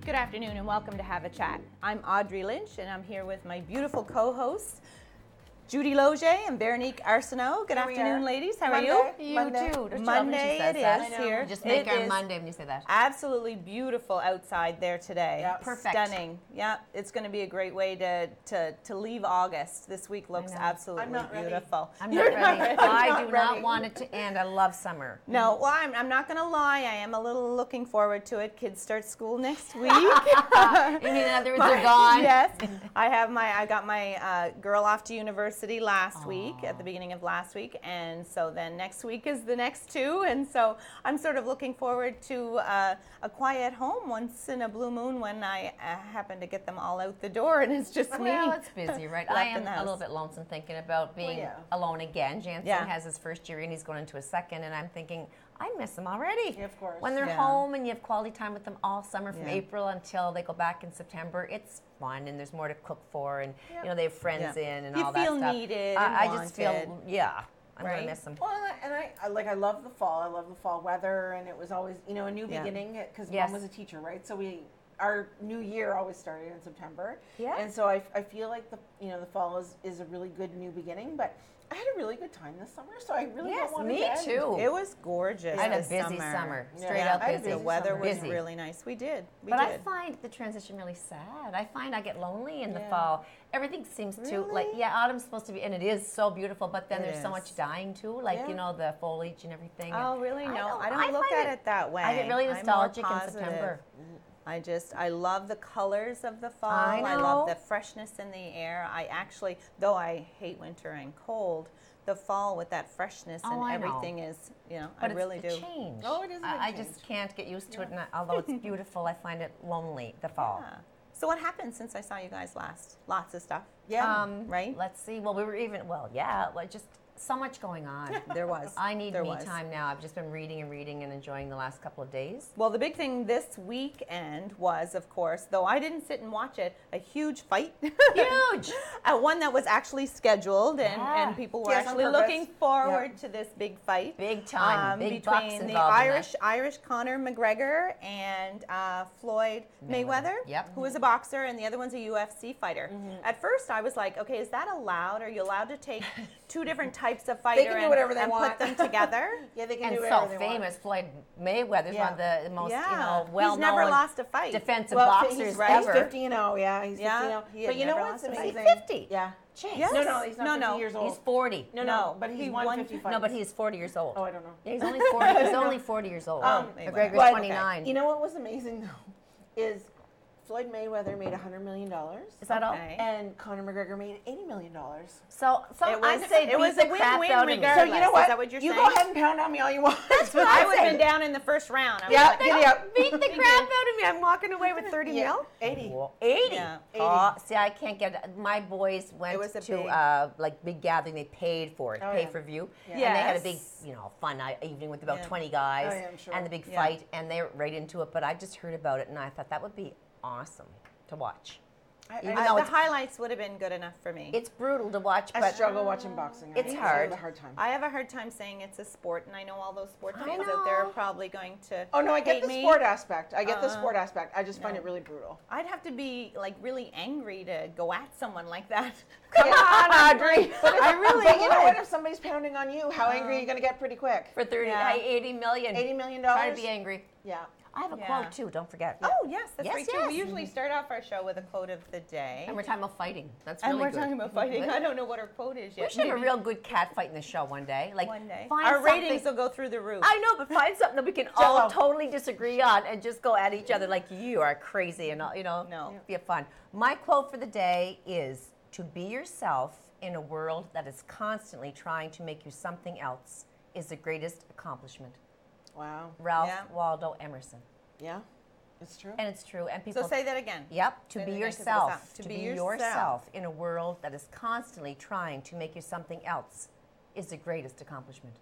Good afternoon and welcome to Have a Chat. I'm Audrey Lynch and I'm here with my beautiful co-hosts, Judy Loge and Veronique Arsenault. Good afternoon, ladies. How are you? You too. Monday it is here. You just make It our is Monday when you say that. absolutely beautiful outside there today. Yep. Perfect. Stunning. Yeah, it's going to be a great way to leave August. This week looks absolutely I'm not ready. beautiful. I'm not ready. I not do ready. not want it to end. I love summer. No, well, I'm not going to lie. I am a little looking forward to it. Kids start school next week. You mean in other words, they're gone? Yes, I got my girl off to university last week, at the beginning of last week, and so then next week is the next two, and so I'm sort of looking forward to a quiet home once in a blue moon when I happen to get them all out the door, and it's just me. Well, it's busy, right? I left am in the a house. little bit lonesome thinking about being alone again. Jansen has his first year and he's going into his second, and I'm thinking, I miss them already. Yeah, of course. When they're Yeah. home and you have quality time with them all summer from Yeah. April until they go back in September, it's fun and there's more to cook for, and you know they have friends in and You all that feel stuff. needed and I just feel, wanted. I'm Right? gonna miss them. Well, and I love the fall. I love the fall weather, and it was always, a new beginning because Yes. Mom was a teacher, right? So our new year always started in September. Yeah. And so I feel like the fall is a really good new beginning, but I had a really good time this summer, so I really Yes, don't want me it to end. too. It was gorgeous. I had a this busy summer. Yeah. Straight Yeah, out I had a busy. The busy weather summer. was Busy. really nice. We did. But I find the transition really sad. I find I get lonely in the fall. Everything seems to, like, autumn's supposed to be, and it is so beautiful, but then It there's so is. much dying too, like, Yeah. The foliage and everything. Oh, and really? No, I I don't look find at it that way. I get really I'm more nostalgic in positive. September. I love the colors of the fall. I love know. the freshness in the air. I actually, though I hate winter and cold, the fall with that freshness Oh, and I know. everything is, I But really it's do. a change. Oh, it is a big I change. just can't get used to it, and although it's beautiful, I find it lonely, the fall. Yeah. So what happened since I saw you guys last? Lots of stuff. Yeah. Right? Let's see. Well, we were even, just so much going on. There was. I need There me was. time now. I've just been reading and enjoying the last couple of days. Well, the big thing this weekend was, of course, though I didn't sit and watch it, a huge fight. Huge! One that was actually scheduled, Yeah. and people were Yes, on actually purpose. looking forward to this big fight. Big time. Big bucks between the involved in Irish Conor McGregor and Floyd Mayweather, Yep. who is a boxer, and the other one's a UFC fighter. At first, I was like, okay, is that allowed? Are you allowed to take two different types of fighter can do whatever they and want. put them together? Yeah, they can And do so whatever they want. famous, Floyd Mayweather's one of the most, well-known he's never lost a fight. defensive Well, boxers he's ever. 50-0, yeah. He's 50-0. Yeah, he had But you know never what's lost a fight. amazing? 50? Yeah. Jeez. Yes. No, he's not 50 years old. He's 40. No, but he's won 50 fights. No, but he's 40 years old. Oh, I don't know. Yeah, he's only 40. He's only 40 years old. McGregor's But- 29. You know what was amazing though is Floyd Mayweather made $100 million. Is that all? Okay. And Conor McGregor made $80 million. So I'd say it was beat a the crap win-win out of me. regardless. So you know what? Is that what you're you saying? go ahead and pound on me all you want. That's what I I'm would have saying. been down in the first round. I was Yeah, like, giddy up. Beat the crap out of me. I'm walking away with 30 mil. 80. Well, 80. Yeah. Oh, see, I can't get it. My boys went It was a to big- like big gathering. They paid for it, Oh, pay yeah. for view, Yeah. and they had a big, Yes. fun evening with about Yeah. 20 guys, Oh, yeah, I'm sure. and the big Yeah. fight, and they were right into it. But I just heard about it, and I thought that would be awesome to watch. Even though the it's, highlights would have been good enough for me. it's brutal to watch, I but struggle watching boxing. It's I hard. have a hard time. I have a hard time saying it's a sport, and I know all those sport I fans out there are know. probably going to Oh no, I get hate the me. sport aspect. I get the sport aspect. I just find it really brutal. I'd have to be like really angry to go at someone like that. come on, Audrey. I really But you know would. what? If somebody's pounding on you, how angry are you going to get pretty quick? For 30, Yeah. 80 million. $80 million? Try to be angry. Yeah. I have a Yeah. quote too. Don't forget. Oh yes, that's Yes, right too. yes. We usually start off our show with a quote of the day, And we're talking about fighting. That's and really we're good. talking about fighting. I don't know what our quote is We yet. should have a Maybe real good cat fight in the show one day. Like one day. find Our something- ratings will go through the roof. I know, but find something that we can Jell-O. all totally disagree on and just go at each other like you are crazy and all, No. be fun. My quote for the day is to be yourself in a world that is constantly trying to make you something else is the greatest accomplishment. Wow. Ralph Yeah. Waldo Emerson. Yeah. It's true. And it's true. And people So say that again. Yep, to Say be that again, 'cause it was yourself. up. To be yourself in a world that is constantly trying to make you something else is the greatest accomplishment.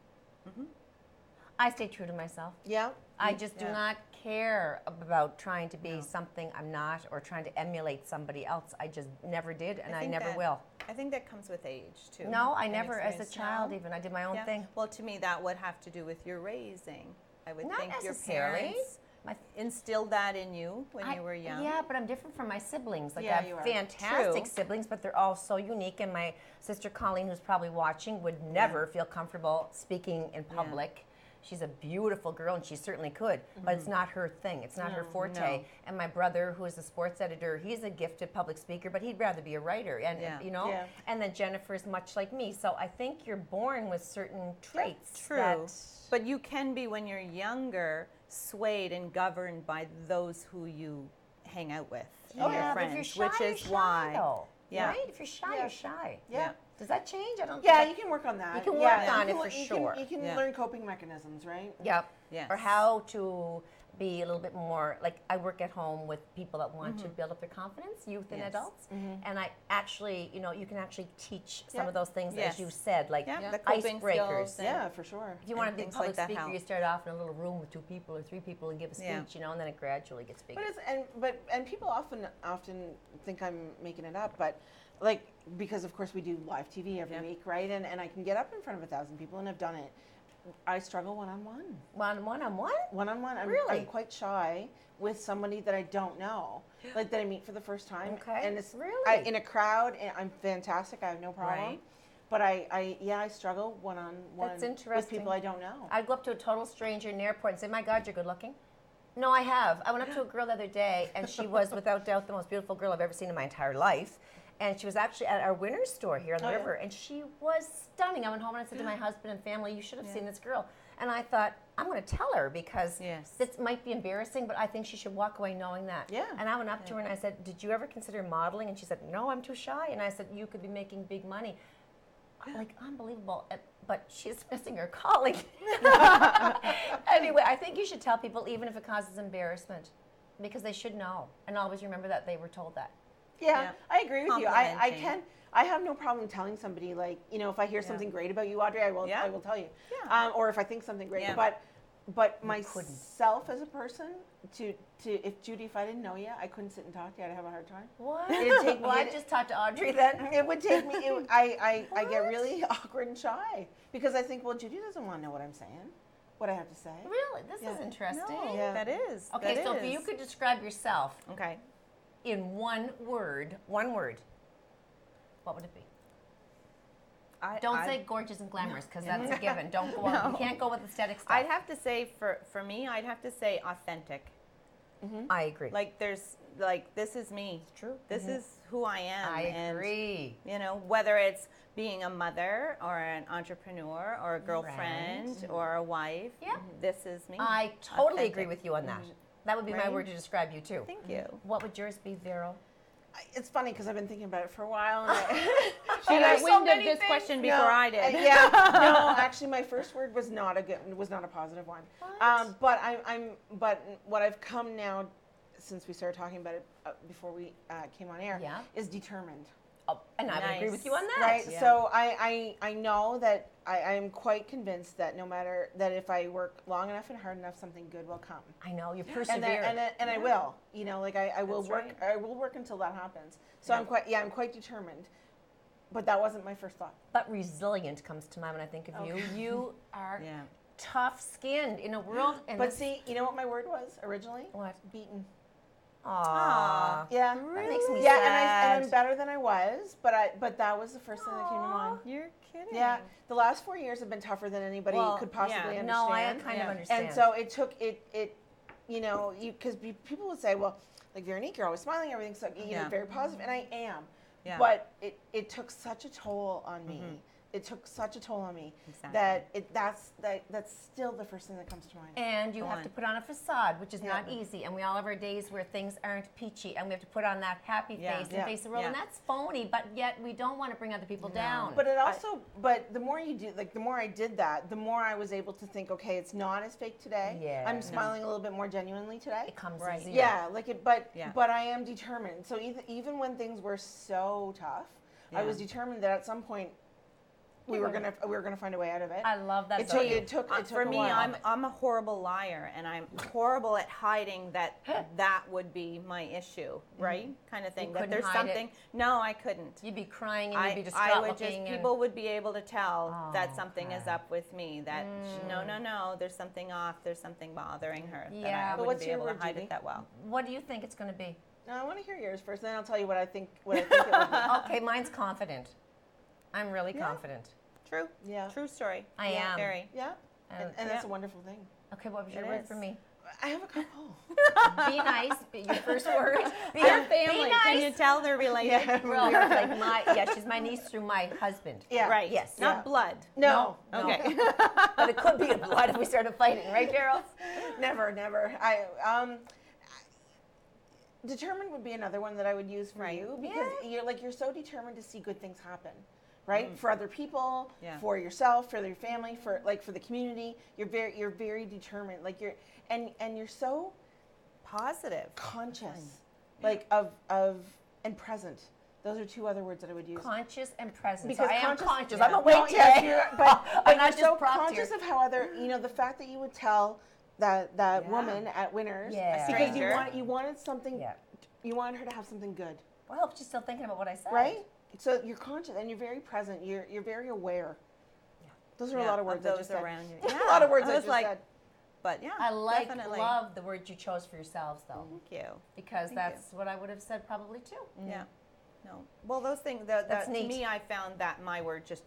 I stay true to myself. Yeah. I just do not care about trying to be something I'm not or trying to emulate somebody else. I just never did, and I think never that- will. I think that comes with age too. No, I and never, as a experience. child No? even. I did my own Yeah. thing. Well, to me, that would have to do with your raising. I would Not think your necessarily. parents My instilled that in you when you were young. Yeah, but I'm different from my siblings. Like Yeah, I you have are. fantastic True. siblings, but they're all so unique. And my sister Cailin, who's probably watching, would never feel comfortable speaking in public. She's a beautiful girl, and she certainly could, but it's not her thing. It's not her forte. no. And my brother, who is a sports editor, he's a gifted public speaker, but he'd rather be a writer. And Yeah. you know, Yeah. and then Jennifer's much like me. So I think you're born with certain traits. True. that- But you can be, when you're younger, swayed and governed by those who you hang out with and yeah, your but friends, if you're shy, which you're is shy, why. though, Yeah. right? If you're shy, you're shy. Yeah. Does that change? I don't. Yeah, think you can work on that. You can yeah, work on you it can- for you sure. You can Yeah. learn coping mechanisms, right? Yep. Yes. Or how to be a little bit more like I work at home with people that want to build up their confidence, youth and Yes. adults. And I actually, you can actually teach some Yeah. of those things Yes. as you said, like Yeah, the coping icebreakers. skills and- Yeah, for sure. If you want to and be a things public like that speaker, help. you start off in a little room with 2 people or 3 people and give a speech, Yeah. and then it gradually gets bigger. But it's people often think I'm making it up, but like because of course we do live TV every Yeah. week, right? And I can get up in front of 1,000 people, and I've done it. I struggle one-on-one. One-on-one? One-on-one, Really? I'm quite shy with somebody that I don't know, like that I meet for the first time. Okay. And it's Really? in a crowd, and I'm fantastic. I have no problem. Right. But I struggle one-on-one That's with interesting. people I don't know. I'd go up to a total stranger in the airport and say, "My God, you're good looking." No, I have. I went up to a girl the other day, and she was without doubt the most beautiful girl I've ever seen in my entire life. And she was actually at our winter store here on the Oh, yeah. river, and she was stunning. I went home and I said to my husband and family, "You should have seen this girl." And I thought, I'm going to tell her because Yes. this might be embarrassing, but I think she should walk away knowing that. Yeah. And I went up to her and I said, "Did you ever consider modeling?" And she said, "No, I'm too shy." And I said, "You could be making big money." Like, unbelievable. But she's missing her calling. Anyway, I think you should tell people, even if it causes embarrassment, because they should know. And always remember that they were told that. Yeah, Yeah. I agree with you. I Complimenting. I have no problem telling somebody, like, if I hear something great about you, Audrey, I will Yeah. tell you. Yeah. Or if I think something great, Yeah. but myself as a person, if I didn't know you, I couldn't sit and talk to you. I'd have a hard time. What? It'd take me- Well, I just talked to Audrey then. It would take me. I get really awkward and shy because I think, well, Judy doesn't want to know what I'm saying, what I have to say. Really? This Yeah. is interesting. No, Yeah. that is. Okay, that so if is. you could describe yourself Okay. in one word, what would it be? Don't say gorgeous and glamorous, because that's a given. Don't go on. You can't go with aesthetic stuff. I'd have to say for me, I'd have to say authentic. I agree. Like this is me. It's true. This is who I am. I and, agree. whether it's being a mother or an entrepreneur or a girlfriend or a wife. Yeah. This is me. I totally Authentic. agree with you on that. That would be my Right? word to describe you too. Thank you. What would yours be, Vero? It's funny because I've been thinking about it for a while. And She there's got so wind of many this things. question before I did. Yeah, no, actually, my first word was not a positive one. What? But what I've come now, since we started talking about it before we came on air, Yeah. is determined. Oh, and I would agree with you on that. Right. Yeah. So I know that I am quite convinced that no matter that if I work long enough and hard enough, something good will come. I know you And persevere. I will. I will That's work. right. I will work until that happens. So I'm quite determined. But that wasn't my first thought. But resilient comes to mind when I think of you. You are Yeah. tough-skinned in a world. And But this- see, you know what my word was originally? What? Beaten. Aww. Yeah. That makes me Yeah, sad. and I'm better than I was, but that was the first thing that came to mind. You're kidding. Yeah, the last 4 years have been tougher than anybody Well, could possibly yeah. understand. No, I kind Yeah. of understand. And so it took because people would say, well, like Veronique, you're always smiling, everything's so Yeah. very positive, and I am. Yeah. But it took such a toll on me. It took such a toll on me Exactly. that's still the first thing that comes to mind. And you Go have on. to put on a facade, which is not Yeah. easy. And we all have our days where things aren't peachy, and we have to put on that happy Yeah. face and Yeah. face the world. And Yeah. that's phony, but yet we don't want to bring other people down. But it also, but the more you do, like the more I did that, the more I was able to think, okay, it's not as fake today. Yeah. I'm smiling a little bit more genuinely today. it comes Right. easier. Yeah, like it, but Yeah. but I am determined. So even when things were so tough, I Yeah. was determined that at some point we were gonna find a way out of it. I love that. It took For a me, while. I'm a horrible liar, and I'm horrible at hiding that would be my issue, right? Kind of thing. You That couldn't there's hide it? something. No, I couldn't. You'd be crying and you'd be I distraught would just looking. people would be able to tell that something is okay. up with me. That no, there's something off. There's something bothering her. That Yeah. I But wouldn't what's be your able to word, hide Judy? it that well. What do you think it's going to be? No, I want to hear yours first, then I'll tell you what I think. What I think it would be. Okay, mine's confident. I'm really confident. True. Yeah. True story. I am. Very. Yeah. And that's yeah. a wonderful thing. Okay, what was your It word is. for me? I have a couple. Be nice. Be your first word. Be They're nice. family. Can you tell they're related? Well, like she's my niece through my husband. Yeah. Right. Yes. Not Yeah. blood. No. Okay. But it could be a blood if we started fighting, right, Carol? Never. Determined would be another one that I would use for Right. you because you're so determined to see good things happen, right? Mm. For other people, Yeah. for yourself, for your family, for the community. You're very determined. Like and you're so Positive. conscious, of and present. Those are two other words that I would use. Conscious and present. Because so I am conscious. yeah. I'm awake No, today. yes, but I'm not you're just so propped conscious here. of how other, the fact that you would tell that woman at Winners Yeah. because Stranger. you wanted something, Yeah. you wanted her to have something good, Well, I hope she's still thinking about what I said. right? So you're conscious and you're very present. You're very aware. Yeah. Those are a lot of words I those just said. around you. Those are a lot of words I I was just like, said. but yeah, I definitely. love the words you chose for yourselves, though, Thank you. because Thank that's what I would have said probably too. Yeah. No. Well, those things. That's To neat. me, I found that my word just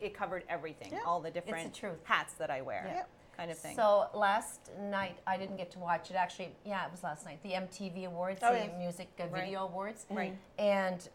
it covered everything. Yeah. All the different truth. hats that I wear. Yeah. Kind of thing. So last night I didn't get to watch it. Actually, it was last night. The MTV Awards, Oh, the yes. Music Video Awards, Right. And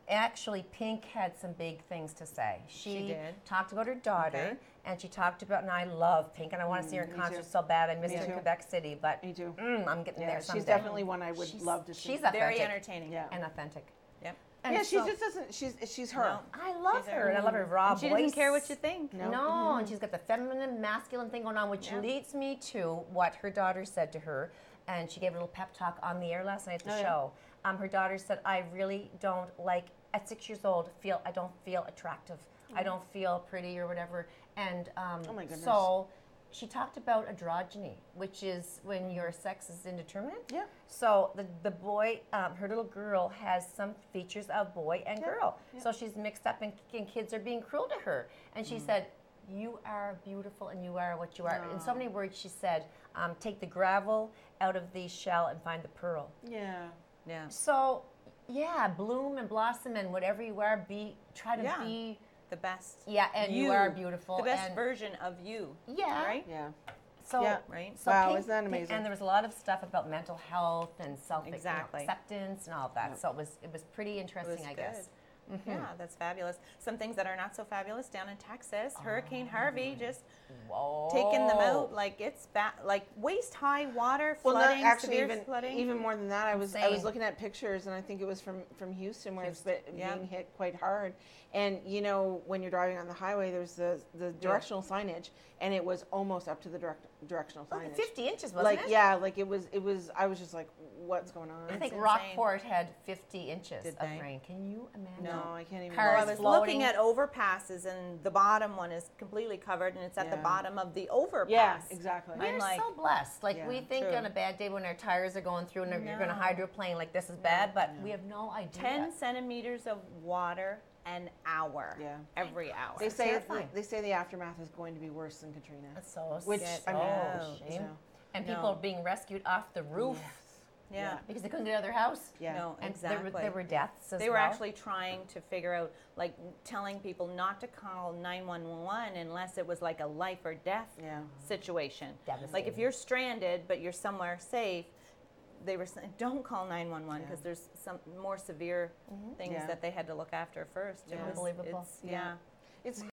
actually, Pink had some big things to say. She did. Talked about her daughter, Okay. and she talked about. And I love Pink, and I want to see her in me concert too. so bad. I missed Me her in too. Quebec City, but Me too. I'm getting Yeah, there someday. she's definitely one I would love to see. She's Very authentic entertaining. Yeah. and authentic. Yep. And Yeah, she so- just doesn't. She's her. No. I love She's her, and I love her raw And she voice. doesn't care what you think. No, and she's got the feminine, masculine thing going on, which Yeah. leads me to what her daughter said to her. And she gave a little pep talk on the air last night at the Oh, yeah. show. Her daughter said, "I really don't like at 6 years old. I don't feel attractive. I don't feel pretty or whatever." And Oh, my goodness. so she talked about androgyny, which is when your sex is indeterminate. Yeah. So the boy, her little girl has some features of boy and Yeah, girl. yeah. So she's mixed up, and kids are being cruel to her. And she said, "You are beautiful, and you are what you are." In so many words, she said, "Take the gravel out of the shell and find the pearl." Yeah. Yeah. So, yeah, bloom and blossom, and whatever you are, try to Yeah. be. The best. Yeah, and you are beautiful. The best and, version of you. Yeah. Right. Yeah. So, Yeah. Right. So Wow, Pink- isn't that amazing? And there was a lot of stuff about mental health and Exactly. acceptance and all of that. Yep. So it was pretty interesting, was I guess. Yeah, that's fabulous. Some things that are not so fabulous down in Texas. Hurricane Harvey just Whoa. taking them out like it's like waist high water Well, flooding, not actually severe flooding. even more than that. I was Insane. looking at pictures, and I think it was from Houston, where it's yeah. being hit quite hard. And when you're driving on the highway, there's the directional signage, and it was almost up to the directional signage. 50 inches, wasn't it? It was. I was just like, what's going on? I think insane. Rockport had 50 inches Did of they? rain. Can you imagine? No, I can't even. Cars Well, I was floating. looking at overpasses, and the bottom one is completely covered, and it's at the Yeah. bottom of the overpass. Yeah, exactly. We're I'm like- so blessed. Like Yeah, we think true. on a bad day when our tires are going through and you're going to No. hydroplane like this is bad, but we have no idea. 10 centimeters of water an hour. Yeah. Every hour. They say terrifying. the aftermath is going to be worse than Katrina. That's so Which, so I mean, shame. so- And No. people are being rescued off the roof yeah. because they couldn't get out of their house. Yeah. No, And exactly. there were deaths as They were well. actually trying to figure out, like, telling people not to call 911 unless it was like a life or death Yeah. situation. Like, Devastating. if you're stranded but you're somewhere safe, they were saying, don't call 911 because Yeah. there's some more severe things Yeah. that they had to look after first. It Yeah. was, Unbelievable. it's- yeah. It's